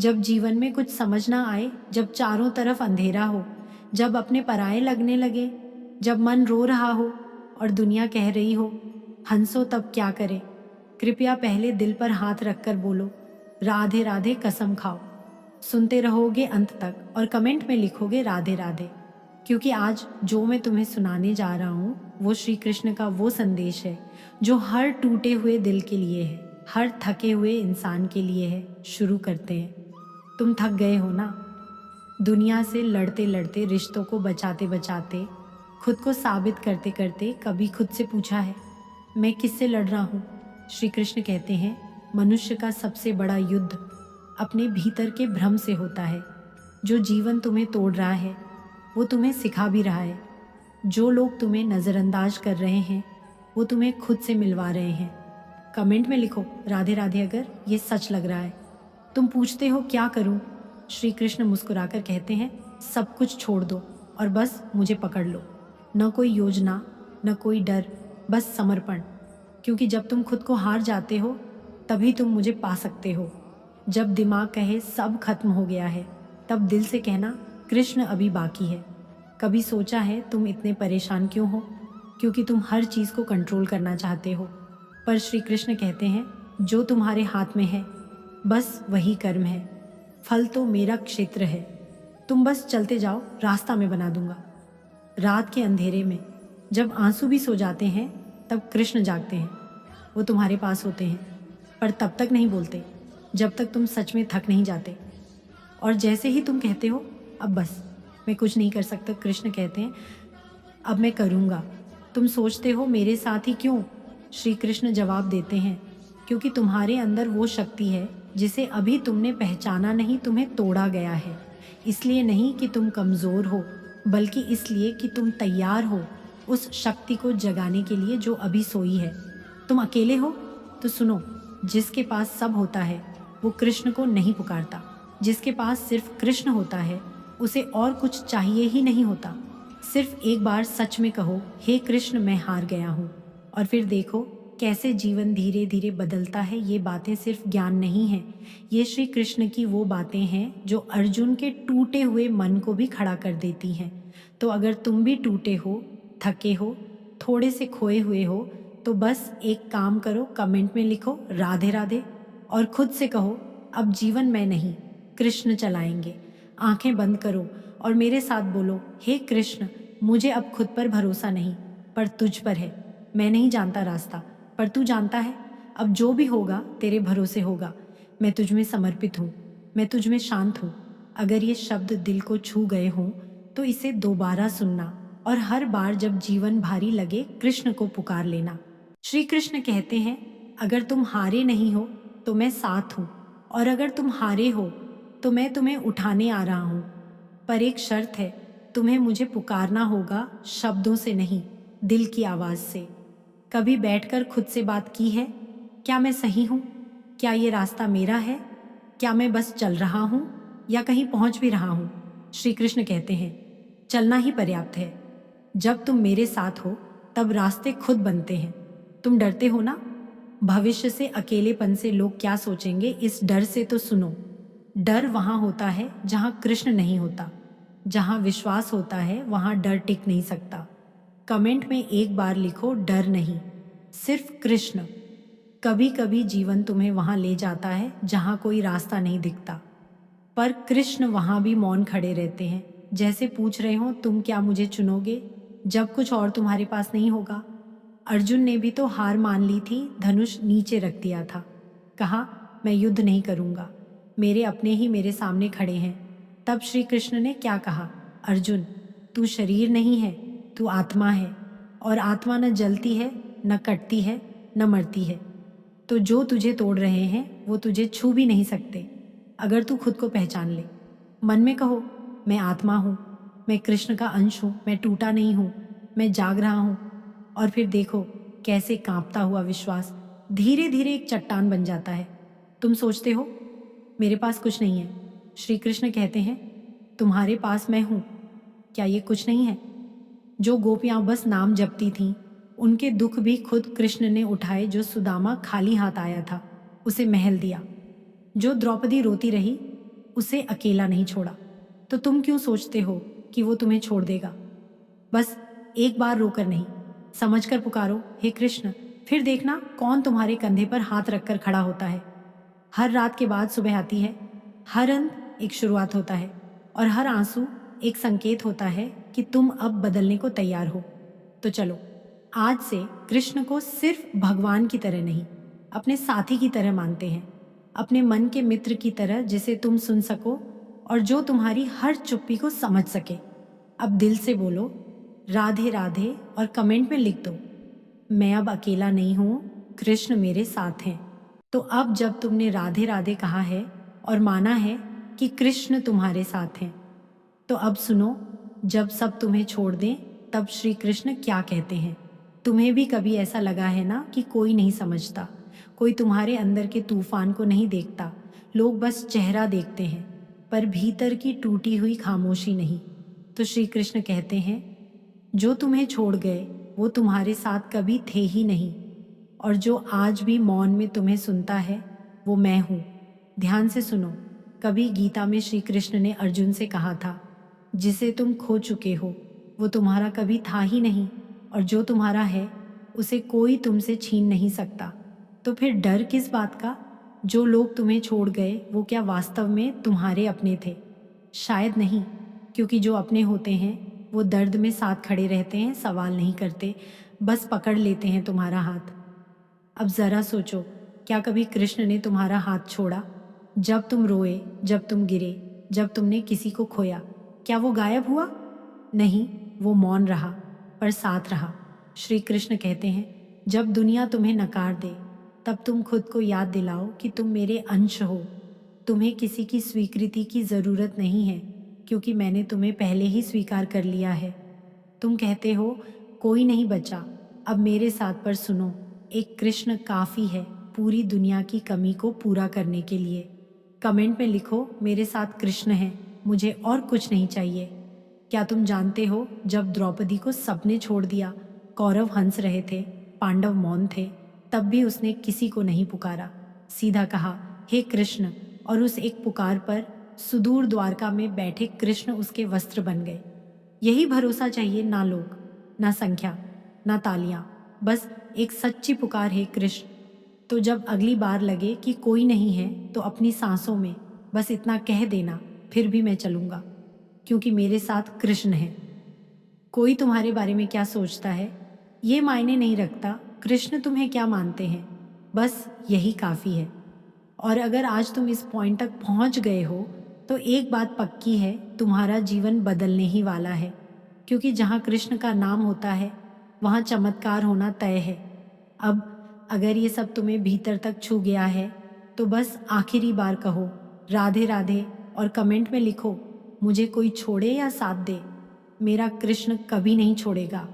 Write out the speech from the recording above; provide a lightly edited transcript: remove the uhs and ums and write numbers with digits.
जब जीवन में कुछ समझ ना आए, जब चारों तरफ अंधेरा हो, जब अपने पराये लगने लगे, जब मन रो रहा हो और दुनिया कह रही हो हंसो, तब क्या करे? कृपया पहले दिल पर हाथ रखकर बोलो राधे राधे, कसम खाओ। सुनते रहोगे अंत तक और कमेंट में लिखोगे राधे राधे, क्योंकि आज जो मैं तुम्हें सुनाने जा रहा हूँ वो श्री कृष्ण का वो संदेश है जो हर टूटे हुए दिल के लिए है, हर थके हुए इंसान के लिए है। शुरू करते हैं। तुम थक गए हो ना, दुनिया से लड़ते लड़ते, रिश्तों को बचाते बचाते, खुद को साबित करते करते। कभी खुद से पूछा है मैं किससे लड़ रहा हूँ? श्री कृष्ण कहते हैं मनुष्य का सबसे बड़ा युद्ध अपने भीतर के भ्रम से होता है। जो जीवन तुम्हें तोड़ रहा है वो तुम्हें सिखा भी रहा है। जो लोग तुम्हें नज़रअंदाज कर रहे हैं वो तुम्हें खुद से मिलवा रहे हैं। कमेंट में लिखो राधे राधे अगर ये सच लग रहा है। तुम पूछते हो क्या करूं? श्री कृष्ण मुस्कुराकर कहते हैं सब कुछ छोड़ दो और बस मुझे पकड़ लो। न कोई योजना, न कोई डर, बस समर्पण। क्योंकि जब तुम खुद को हार जाते हो तभी तुम मुझे पा सकते हो। जब दिमाग कहे सब खत्म हो गया है, तब दिल से कहना कृष्ण अभी बाकी है। कभी सोचा है तुम इतने परेशान क्यों हो? क्योंकि तुम हर चीज़ को कंट्रोल करना चाहते हो। पर श्री कृष्ण कहते हैं जो तुम्हारे हाथ में है बस वही कर्म है, फल तो मेरा क्षेत्र है। तुम बस चलते जाओ, रास्ता मैं बना दूंगा। रात के अंधेरे में जब आंसू भी सो जाते हैं तब कृष्ण जागते हैं। वो तुम्हारे पास होते हैं, पर तब तक नहीं बोलते जब तक तुम सच में थक नहीं जाते। और जैसे ही तुम कहते हो अब बस मैं कुछ नहीं कर सकता, कृष्ण कहते हैं अब मैं करूँगा। तुम सोचते हो मेरे साथ ही क्यों? श्री कृष्ण जवाब देते हैं क्योंकि तुम्हारे अंदर वो शक्ति है जिसे अभी तुमने पहचाना नहीं, तुम्हें तोड़ा गया है। इसलिए नहीं कि तुम कमज़ोर हो, बल्कि इसलिए कि तुम तैयार हो उस शक्ति को जगाने के लिए जो अभी सोई है। तुम अकेले हो तो सुनो, जिसके पास सब होता है वो कृष्ण को नहीं पुकारता। जिसके पास सिर्फ कृष्ण होता है उसे और कुछ चाहिए ही नहीं होता। सिर्फ एक बार सच में कहो हे कृष्ण मैं हार गया हूँ, और फिर देखो कैसे जीवन धीरे धीरे बदलता है। ये बातें सिर्फ ज्ञान नहीं है, ये श्री कृष्ण की वो बातें हैं जो अर्जुन के टूटे हुए मन को भी खड़ा कर देती हैं। तो अगर तुम भी टूटे हो, थके हो, थोड़े से खोए हुए हो, तो बस एक काम करो, कमेंट में लिखो राधे राधे और खुद से कहो अब जीवन में नहीं, कृष्ण चलाएंगे। आंखें बंद करो और मेरे साथ बोलो हे कृष्ण मुझे अब खुद पर भरोसा नहीं, पर तुझ पर है। मैं नहीं जानता रास्ता, पर तू जानता है। अब जो भी होगा तेरे भरोसे होगा। मैं तुझ में समर्पित हूँ, मैं तुझ में शांत हूँ। अगर ये शब्द दिल को छू गए हों तो इसे दोबारा सुनना, और हर बार जब जीवन भारी लगे कृष्ण को पुकार लेना। श्री कृष्ण कहते हैं अगर तुम हारे नहीं हो तो मैं साथ हूँ, और अगर तुम हारे हो तो मैं तुम्हें उठाने आ रहा हूँ। पर एक शर्त है, तुम्हें मुझे पुकारना होगा शब्दों से नहीं, दिल की आवाज़ से। कभी बैठकर खुद से बात की है क्या मैं सही हूँ? क्या ये रास्ता मेरा है? क्या मैं बस चल रहा हूँ या कहीं पहुँच भी रहा हूँ? श्री कृष्ण कहते हैं चलना ही पर्याप्त है। जब तुम मेरे साथ हो तब रास्ते खुद बनते हैं। तुम डरते हो ना भविष्य से, अकेलेपन से, लोग क्या सोचेंगे, इस डर से तो सुनो। डर वहाँ होता है जहाँ कृष्ण नहीं होता। जहाँ विश्वास होता है वहाँ डर टिक नहीं सकता। कमेंट में एक बार लिखो डर नहीं, सिर्फ कृष्ण। कभी कभी जीवन तुम्हें वहाँ ले जाता है जहाँ कोई रास्ता नहीं दिखता, पर कृष्ण वहाँ भी मौन खड़े रहते हैं, जैसे पूछ रहे हो तुम क्या मुझे चुनोगे जब कुछ और तुम्हारे पास नहीं होगा। अर्जुन ने भी तो हार मान ली थी, धनुष नीचे रख दिया था, कहा मैं युद्ध नहीं करूँगा, मेरे अपने ही मेरे सामने खड़े हैं। तब श्री कृष्ण ने क्या कहा, अर्जुन तू शरीर नहीं है, तू आत्मा है, और आत्मा न जलती है, न कटती है, न मरती है। तो जो तुझे तोड़ रहे हैं वो तुझे छू भी नहीं सकते अगर तू खुद को पहचान ले। मन में कहो मैं आत्मा हूँ, मैं कृष्ण का अंश हूँ, मैं टूटा नहीं हूँ, मैं जाग रहा हूँ। और फिर देखो कैसे कांपता हुआ विश्वास धीरे धीरे एक चट्टान बन जाता है। तुम सोचते हो मेरे पास कुछ नहीं है, श्री कृष्ण कहते हैं तुम्हारे पास मैं हूँ। क्या ये कुछ नहीं है? जो गोपियाँ बस नाम जपती थीं, उनके दुख भी खुद कृष्ण ने उठाए। जो सुदामा खाली हाथ आया था, उसे महल दिया। जो द्रौपदी रोती रही, उसे अकेला नहीं छोड़ा, तो तुम क्यों सोचते हो कि वो तुम्हें छोड़ देगा? बस एक बार रोकर नहीं, समझकर पुकारो, हे कृष्ण। फिर देखना कौन तुम्हारे कंधे पर हाथ रखकर खड़ा होता है। हर रात के बाद सुबह आती है, हर अंत एक शुरुआत होता है, और हर आंसू एक संकेत होता है कि तुम अब बदलने को तैयार हो। तो चलो, आज से कृष्ण को सिर्फ भगवान की तरह नहीं, अपने साथी की तरह मानते हैं, अपने मन के मित्र की तरह जिसे तुम सुन सको और जो तुम्हारी हर चुप्पी को समझ सके। अब दिल से बोलो राधे राधे और कमेंट में लिख दो, मैं अब अकेला नहीं हूँ, कृष्ण मेरे साथ हैं। तो अब जब तुमने राधे राधे कहा है और माना है कि कृष्ण तुम्हारे साथ हैं, तो अब सुनो, जब सब तुम्हें छोड़ दें तब श्री कृष्ण क्या कहते हैं। तुम्हें भी कभी ऐसा लगा है ना कि कोई नहीं समझता, कोई तुम्हारे अंदर के तूफान को नहीं देखता, लोग बस चेहरा देखते हैं पर भीतर की टूटी हुई खामोशी नहीं। तो श्री कृष्ण कहते हैं, जो तुम्हें छोड़ गए वो तुम्हारे साथ कभी थे ही नहीं, और जो आज भी मौन में तुम्हें सुनता है वो मैं हूँ। ध्यान से सुनो, कभी गीता में श्री कृष्ण ने अर्जुन से कहा था, जिसे तुम खो चुके हो वो तुम्हारा कभी था ही नहीं, और जो तुम्हारा है उसे कोई तुमसे छीन नहीं सकता। तो फिर डर किस बात का? जो लोग तुम्हें छोड़ गए वो क्या वास्तव में तुम्हारे अपने थे? शायद नहीं, क्योंकि जो अपने होते हैं वो दर्द में साथ खड़े रहते हैं, सवाल नहीं करते, बस पकड़ लेते हैं तुम्हारा हाथ। अब ज़रा सोचो, क्या कभी कृष्ण ने तुम्हारा हाथ छोड़ा? जब तुम रोए, जब तुम गिरे, जब तुमने किसी को खोया, क्या वो गायब हुआ? नहीं, वो मौन रहा पर साथ रहा। श्री कृष्ण कहते हैं, जब दुनिया तुम्हें नकार दे तब तुम खुद को याद दिलाओ कि तुम मेरे अंश हो। तुम्हें किसी की स्वीकृति की ज़रूरत नहीं है, क्योंकि मैंने तुम्हें पहले ही स्वीकार कर लिया है। तुम कहते हो कोई नहीं बचा, अब मेरे साथ, पर सुनो, एक कृष्ण काफ़ी है पूरी दुनिया की कमी को पूरा करने के लिए। कमेंट में लिखो, मेरे साथ कृष्ण है, मुझे और कुछ नहीं चाहिए। क्या तुम जानते हो, जब द्रौपदी को सबने छोड़ दिया, कौरव हंस रहे थे, पांडव मौन थे, तब भी उसने किसी को नहीं पुकारा। सीधा कहा, हे कृष्ण, और उस एक पुकार पर सुदूर द्वारका में बैठे कृष्ण उसके वस्त्र बन गए। यही भरोसा चाहिए, ना लोग, ना संख्या, ना तालियां, बस एक सच्ची पुकार है कृष्ण। तो जब अगली बार लगे कि कोई नहीं है तो अपनी सांसों में बस इतना कह देना, फिर भी मैं चलूँगा, क्योंकि मेरे साथ कृष्ण है। कोई तुम्हारे बारे में क्या सोचता है ये मायने नहीं रखता, कृष्ण तुम्हें क्या मानते हैं, बस यही काफ़ी है। और अगर आज तुम इस पॉइंट तक पहुंच गए हो तो एक बात पक्की है, तुम्हारा जीवन बदलने ही वाला है, क्योंकि जहाँ कृष्ण का नाम होता है वहाँ चमत्कार होना तय है। अब अगर ये सब तुम्हें भीतर तक छू गया है तो बस आखिरी बार कहो राधे राधे और कमेंट में लिखो, मुझे कोई छोड़े या साथ दे, मेरा कृष्ण कभी नहीं छोड़ेगा।